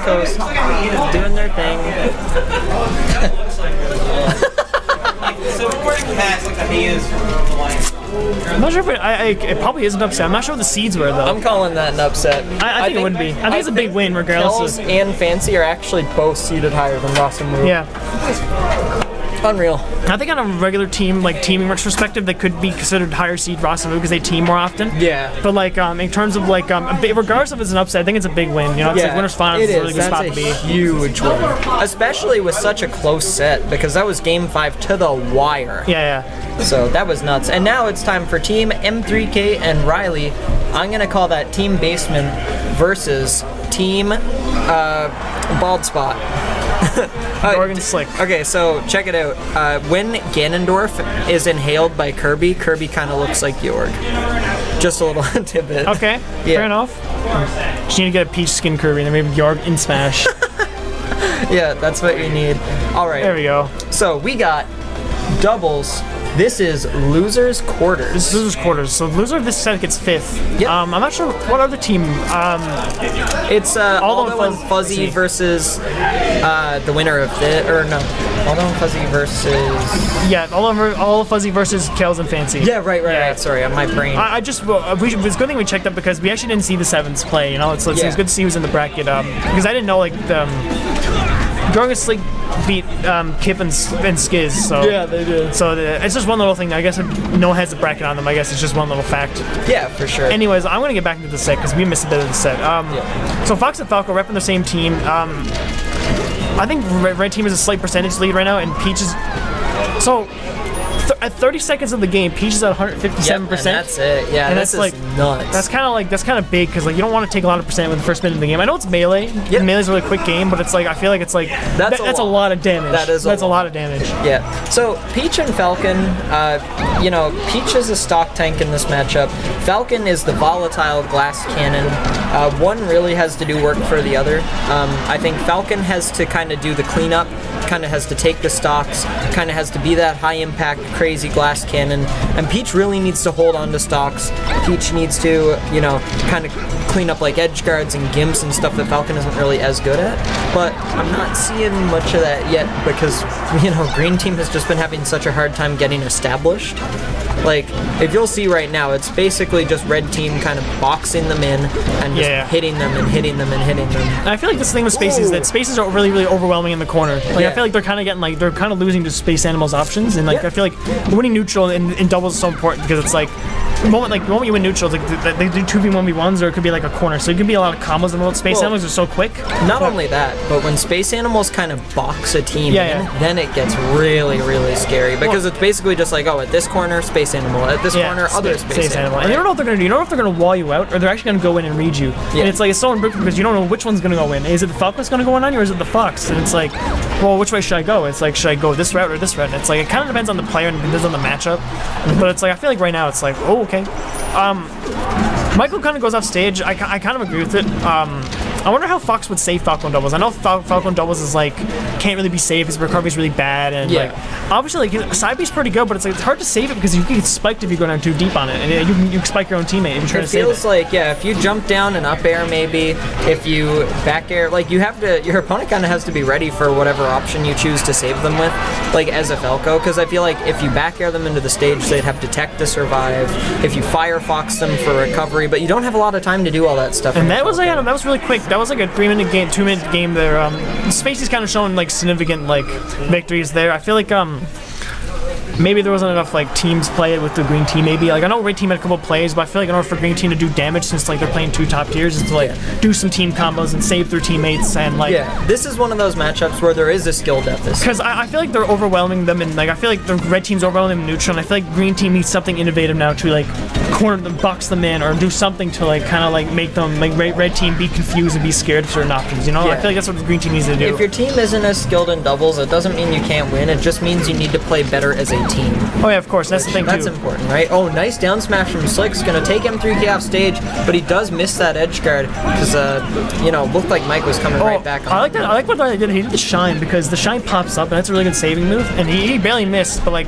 Coast doing their thing. I'm not sure if it probably is an upset. I'm not sure what the seeds were, though. I'm calling that an upset. I think it would be. I think it's a big win, regardless. Kells and Fancy are actually both seeded higher than Rasamu. Yeah. Unreal. I think on a regular team, like teaming perspective, they could be considered higher seed Rasamu because they team more often. Yeah. But like in terms of like regardless if it's an upset, I think it's a big win. You know, it's like winners finals is a really good spot to be. Huge win, especially with such a close set because that was Game 5 to the wire. Yeah. So that was nuts. And now it's time for Team M3K and Riley. I'm gonna call that Team Basement versus Team Bald Spot. Gyorg Slick. Okay, so check it out. When Ganondorf is inhaled by Kirby, Kirby kind of looks like Gyorg. Just a little tidbit. Okay, fair enough. Just need to get a peach skin Kirby and then maybe Gyorg in Smash. Yeah, that's what you need. All right. There we go. So we got doubles. This is losers quarters. This is losers quarters. So loser of this set gets 5th. Yep. I'm not sure what other team. It's Aldo and Fuzzy versus the winner of this, or no, Aldo and Fuzzy versus. Yeah, all Fuzzy versus Kells and Fancy. Yeah, right. Sorry, on my brain. It's a good thing we checked up because we actually didn't see the 7s play. You know, it's good to see who's in the bracket. Because I didn't know Gyorg and Slick beat Kip and Skiz, so yeah, they did. So it's just one little thing. I guess no one has a bracket on them. I guess it's just one little fact. Yeah, for sure. Anyways, I'm gonna get back into the set because we missed a bit of the set. So Fox and Falco repping the same team. I think Red Team is a slight percentage lead right now, and Peach is so. At 30 seconds of the game, Peach is at 157%. Yep, and that's it. Yeah, and that's nuts. That's kind of big because like you don't want to take a lot of percent with the first minute of the game. I know it's melee. Yep. Melee's a really quick game, but it's like I feel like it's like that's a lot of damage. That's a lot of damage. Yeah. So Peach and Falcon, Peach is a stock tank in this matchup. Falcon is the volatile glass cannon. One really has to do work for the other. I think Falcon has to kind of do the cleanup, kind of has to take the stocks, kind of has to be that high impact, crazy glass cannon, and Peach really needs to hold on to stocks. Peach needs to, kind of clean up like edge guards and gimps and stuff that Falcon isn't really as good at. But I'm not seeing much of that yet because, Green Team has just been having such a hard time getting established. Like, if you'll see right now, it's basically just Red Team kind of boxing them in and just hitting them and hitting them and hitting them. And I feel like this thing with Space is that Spaces are really, really overwhelming in the corner. Like, I feel like they're kind of getting, they're kind of losing to Space Animals options, and, I feel like winning neutral in doubles is so important because it's like, the moment you win neutral, they do 2v1v1s, or it could be like a corner. So it could be a lot of combos in the world. Space Animals are so quick. Not only that, but when Space Animals kind of box a team then it gets really, really scary because it's basically just like, at this corner, Space Animal. At this corner, other Space Animal. And you don't know what they're going to do. You don't know if they're going to wall you out or they're actually going to go in and read you. Yeah. And it's like, it's so unpredictable because you don't know which one's going to go in. Is it the Falcon that's going to go in on you or is it the Fox? And it's like, well, which way should I go? It's like, should I go this route or this route? And it's like, it kind of depends on the player and it depends on the matchup. But it's like, I feel like right now it's like, okay. Michael kind of goes off stage. I kind of agree with it. I wonder how Fox would save Falcon doubles. I know Falcon doubles is like can't really be saved. His recovery is really bad, and like obviously like side B's pretty good, but it's hard to save it because you can get spiked if you go down too deep on it, and you can spike your own teammate if you try to save it. It feels like if you jump down and up air, maybe if you back air, like your opponent kind of has to be ready for whatever option you choose to save them with, like as a Falco, because I feel like if you back air them into the stage, they'd have Detect to survive. If you Firefox them for recovery, but you don't have a lot of time to do all that stuff. And that was really quick. That was like a 3-minute game, 2-minute game there. Spacey's kind of showing like significant like victories there. I feel like maybe there wasn't enough like teams play it with the green team. Maybe like I know Red Team had a couple of plays, but I feel like in order for green team to do damage, since like they're playing 2 top tiers, is to like do some team combos and save their teammates and like. Yeah, this is one of those matchups where there is a skill deficit. Because I feel like they're overwhelming them, and like I feel like the Red Team's overwhelming them in neutral, and I feel like green team needs something innovative now to like corner them, box them in, or do something to like kind of like make them like Red Team be confused and be scared of certain options. I feel like that's what the green team needs to do. If your team isn't as skilled in doubles, it doesn't mean you can't win. It just means you need to play better as a team. Oh yeah, of course. That's the thing too. That's important, right? Oh, nice down smash from Slick's gonna take M3K off stage, but he does miss that edge guard because looked like Mike was coming right back on. I like that. I like what I did. He did the shine because the shine pops up and that's a really good saving move, and he barely missed, but like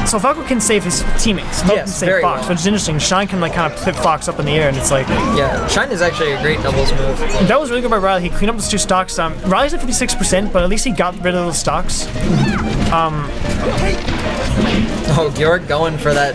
So Falco can save his teammates. Falco can save very Fox, well. which is interesting. Shine can like kind of flip Fox up in the air, and it's like Yeah, Shine is actually a great doubles move. that was really good by Riley. He cleaned up those 2 stocks. Riley's at 56%, but at least he got rid of those stocks. Oh, Gyorg going for that.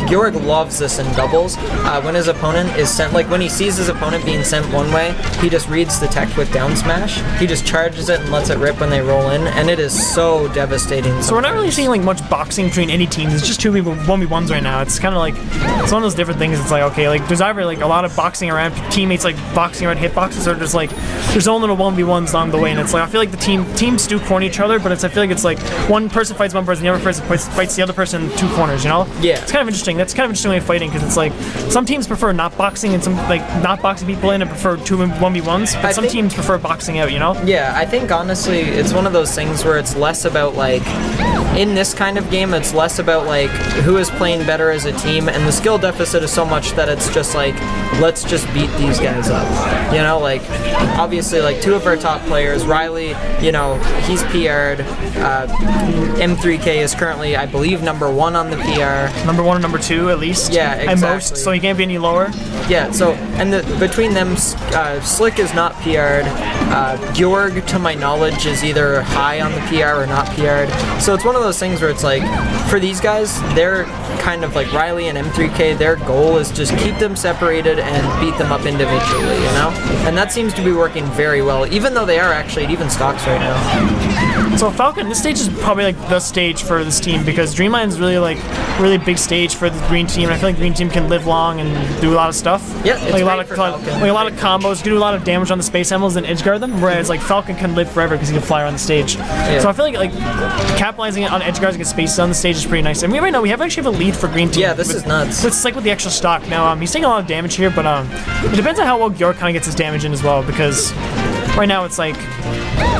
Gyorg loves this in doubles. When his opponent is sent, like when he sees his opponent being sent one way, he just reads the tech with down smash. He just charges it and lets it rip when they roll in, and it is so devastating. So we're not really seeing like much boxing between any teams. It's just 1v1s right now. It's kind of like it's one of those different things. It's like okay, like there's either like a lot of boxing around teammates like boxing around hitboxes, or just like there's only little 1v1s along the way. And it's like I feel like the teams do corner each other, but I feel like it's like one person fights one person, the other person fights the other person in 2 corners. You know? Yeah. It's kind of interesting. That's kind of interesting way of fighting because it's like some teams prefer not boxing and some like not boxing people in and prefer 1v1s, but some teams prefer boxing out. You know? Yeah, I think honestly, it's one of those things where it's less about like, in this kind of game, it's less about like who is playing better as a team, and the skill deficit is so much that it's just like, let's just beat these guys up. You know, like obviously like 2 of our top players, Riley, you know, he's PR'd. M3K is currently, I believe, number 1 on the PR. Number 1 or number 2 at least. Yeah, exactly. At most, so he can't be any lower. Yeah, so, and between them, Slick is not PR'd. Gyorg, to my knowledge, is either high on the PR or not PR'd. So it's one of those things where it's like, for these guys, they're kind of like Riley and M3K, their goal is just keep them separated and beat them up individually, you know? And that seems to be working very well, even though they are actually at even stocks right now. So Falcon, this stage is probably like the stage for this team because Dreamland's really big stage for the green team. And I feel like green team can live long and do a lot of stuff. Yeah, it's like a lot great of for Falcon. like a lot of combos, do a lot of damage on the space emeralds and edge guard them. Whereas like Falcon can live forever because he can fly around the stage. Yeah. So I feel like capitalizing on edge guards against spaces on the stage is pretty nice. And right now we actually have a lead for green team. Yeah, this is nuts. With Slick with the extra stock. Now he's taking a lot of damage here, but it depends on how well Gyorg kind of gets his damage in as well because right now it's like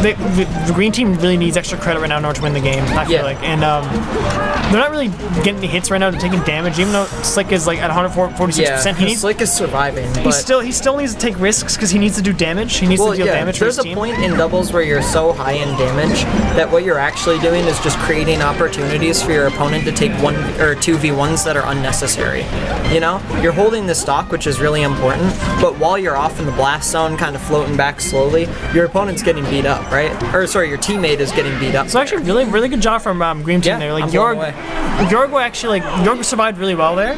the green team really needs extra credit right now in order to win the game, I feel like. And they're not really getting the hits right now. They're taking damage, even though Slick is like at 146%. Yeah, Slick is surviving. He still needs to take risks because he needs to do damage. He needs to deal damage for his team. There's a point in doubles where you're so high in damage that what you're actually doing is just creating opportunities for your opponent to take 1 or 2v1s that are unnecessary. You know? You're holding the stock, which is really important, but while you're off in the blast zone, kind of floating back slowly, your opponent's getting beat up, right? Or sorry, your teammate is getting beat up. So actually, really good job from green team there. Like Gyorg survived really well there.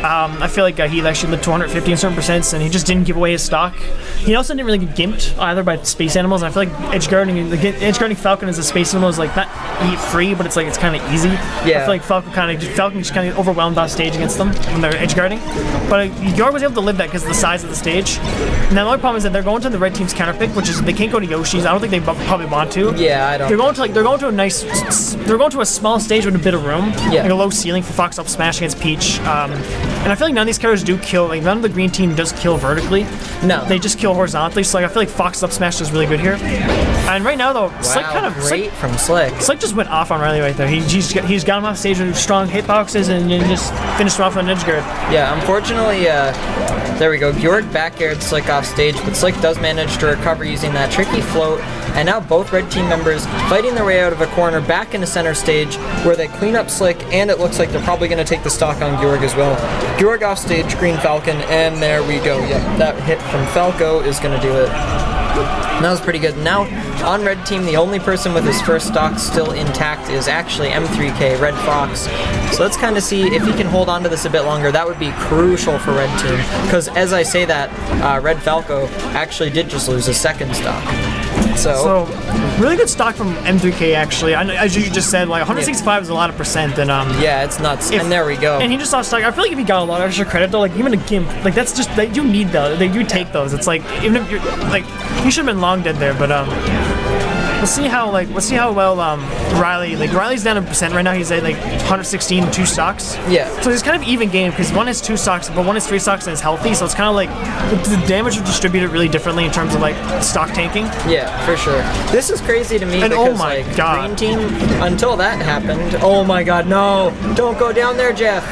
I feel like he actually lived 250 in certain percents, and he just didn't give away his stock. He also didn't really get gimped either by space animals. And I feel like edge guarding Falcon as a space animal is like not free, but it's like it's kind of easy. Yeah. I feel like Falcon just kind of overwhelmed off stage against them when they're edge guarding. But Gyorg was able to live that because of the size of the stage. And the only problem is that they're going to the red team's counter pick, which is they can't go to Yoshi's. I don't think they probably want to. Yeah, I don't. They're going to a small stage with a bit of room. Yeah. Like a low ceiling for Fox up smash against Peach. And I feel like none of these characters do kill. Like none of the green team does kill vertically. No. They just kill horizontally. So like I feel like Fox up smash is really good here. And right now though, Slick from Slick. Slick just went off on Riley right there. He's got him off stage with strong hitboxes and just finished him off on an edge guard. Yeah, unfortunately, there we go. Gyorg back aired Slick off stage, but Slick does manage to recover using that tricky float. And now both red team members fighting their way out of a corner back into center stage where they clean up Slick, and it looks like they're probably going to take the stock on Gyorg as well. Gyorg off stage, green Falcon, and there we go. Yep, that hit from Falco is going to do it. That was pretty good. Now, on red team, the only person with his first stock still intact is actually M3K, Red Fox. So let's kind of see if he can hold on to this a bit longer. That would be crucial for red team, because as I say that, Red Falco actually did just lose his second stock. So really good stock from M3K actually. As you just said, like 165 is a lot of percent, and yeah, it's nuts. And there we go. And he just lost stock. I feel like if he got a lot of extra credit though, like even a gimp, like that's just they do need those. They do take those. It's like even if you're like you should have been long dead there, but Let's see how well Riley's down in percent right now. He's at like 116 and 2 stocks. Yeah. So it's kind of even game because one has 2 stocks, but one has 3 stocks and is healthy. So it's kind of like the damage is distributed really differently in terms of like stock tanking. Yeah, for sure. This is crazy to me and because oh my God. Green team until that happened. Oh my God, no! Don't go down there, Jeff.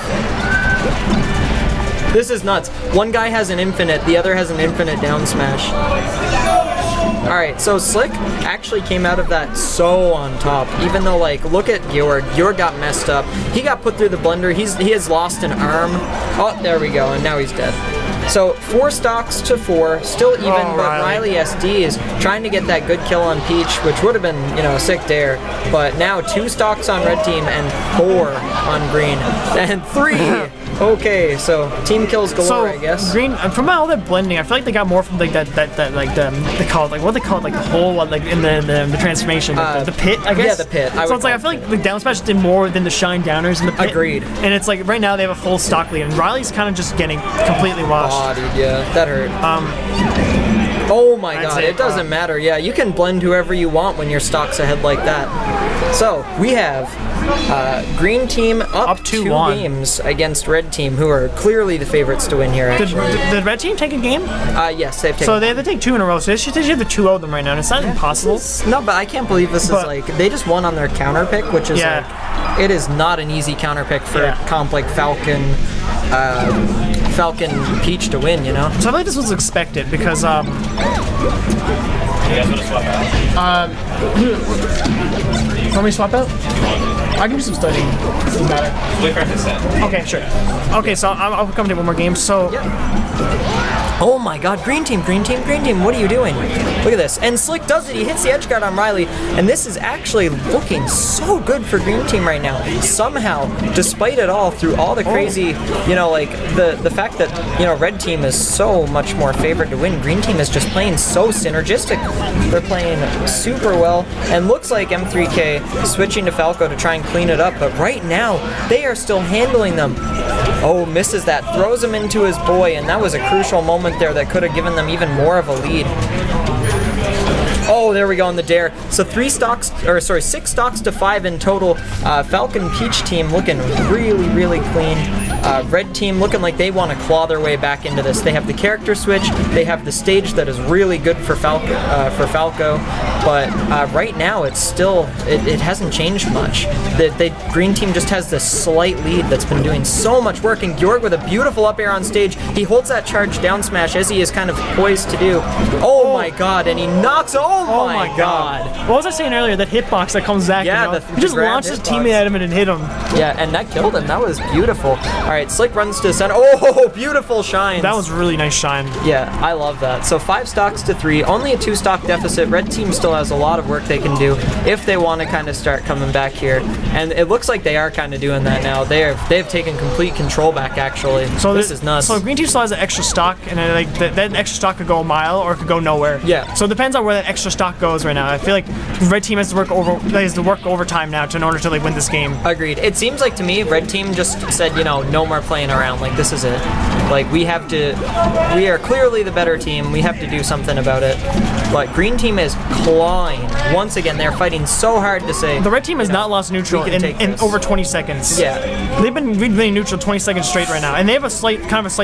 This is nuts. One guy has an infinite, the other has an infinite down smash. All right, so Slick actually came out of that so on top. Even though, like, look at Gyorg. Gyorg got messed up. He got put through the blender. He has lost an arm. Oh, there we go, and now he's dead. So 4 stocks to 4, still even, but Riley SD is trying to get that good kill on Peach, which would have been, you know, a sick dare. But now 2 stocks on red team and 4 on green, and 3. Okay, so team kills galore, I guess. Green, from all that blending, I feel like they got more from like that like they call it like what they call it like the whole like in the transformation, the pit, I guess. Yeah, the pit. So it's like I feel like the down smash did more than the shine downers in the pit. Agreed. And it's like right now they have a full stock lead, and Riley's kind of just getting completely washed. Bodied, yeah, that hurt. Oh my god, it doesn't matter. Yeah, you can blend whoever you want when your stock's ahead like that. So we have green team up 2 games against red team, who are clearly the favorites to win here. Actually, did red team take a game? Yes, they've taken. So they have to take 2 in a row. So they should have to 2-0 them right now. And it's not impossible. No, but I can't believe this is like they just won on their counter pick, which is like it is not an easy counter pick for a comp like Falcon Peach to win, you know? So I feel like this was expected because You guys want to swap out? want me to swap out? I can do some studying. Doesn't matter. Wait for it to set. Okay, sure. Okay, so I'll come to one more game. So. Oh my god, green team, what are you doing? Look at this. And Slick does it, he hits the edge guard on Riley, and this is actually looking so good for green team right now. Somehow, despite it all, through all the crazy, you know, like, the fact that, you know, red team is so much more favored to win, green team is just playing so synergistic. They're playing super well, and looks like M3K switching to Falco to try and clean it up, but right now, they are still handling them. Oh, misses that, throws him into his boy, and that was a crucial moment there that could have given them even more of a lead. Oh, there we go on the dare. So 6 stocks to 5 in total. Falcon Peach team looking really, really clean. Red team looking like they want to claw their way back into this. They have the character switch. They have the stage that is really good for Falco. But right now, it's still it hasn't changed much. The green team just has this slight lead that's been doing so much work. And Gyorg with a beautiful up air on stage. He holds that charge down smash as he is kind of poised to do. Oh my god! And he knocks. Oh my god! What was I saying earlier? That hitbox that comes back. Yeah, you know? He just launched his teammate at him and hit him. Yeah, and that killed him. That was beautiful. All right, Slick runs to the center. Oh, beautiful shines. That was really nice shine. Yeah, I love that. So 5 stocks to 3, only a 2 stock deficit. Red team still has a lot of work they can do if they want to kind of start coming back here, and it looks like they are kind of doing that now. They've taken complete control back actually. So this is nuts. So green team still has an extra stock, and like that extra stock could go a mile or it could go nowhere. Yeah. So it depends on where that extra stock goes right now. I feel like red team has to work overtime now in order to like win this game. Agreed. It seems like to me, red team just said, you know, no more playing around. Like, this is it. Like, we are clearly the better team. We have to do something about it. But green team is clawing. Once again, they're fighting so hard to say. The red team has not lost neutral in over 20 seconds. Yeah. They've been really neutral 20 seconds straight right now, and they have a slight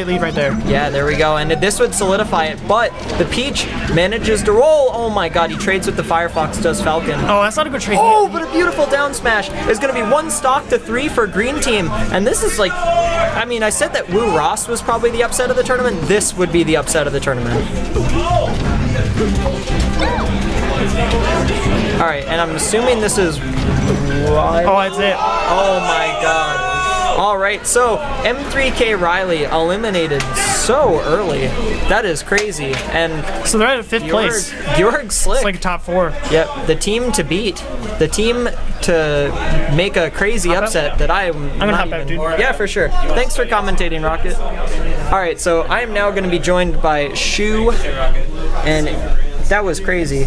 lead right there. Yeah, there we go. And this would solidify it, but the Peach manages to roll. Oh my god, he trades with the Firefox, does Falcon. Oh, that's not a good trade. Oh, but a beautiful down smash. Is going to be 1 stock to 3 for green team. And this is like, I mean, I said that Wu Ross was probably the upset of the tournament. This would be the upset of the tournament. Alright, and I'm assuming this is... Oh, that's it. Oh my god. Alright, so M3K Riley eliminated so early. That is crazy. And so they're at 5th place. Gyorg Slick. It's like top 4. Yep, the team to beat. The team to make a crazy upset that I'm gonna hop out, dude. Yeah, for sure. Thanks for commentating, Rocket. Alright, so I am now going to be joined by Shu, and that was crazy.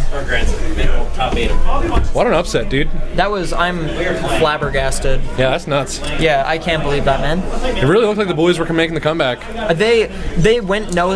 What an upset, dude. I'm flabbergasted. Yeah, that's nuts. Yeah, I can't believe that, man. It really looked like the boys were making the comeback. They went no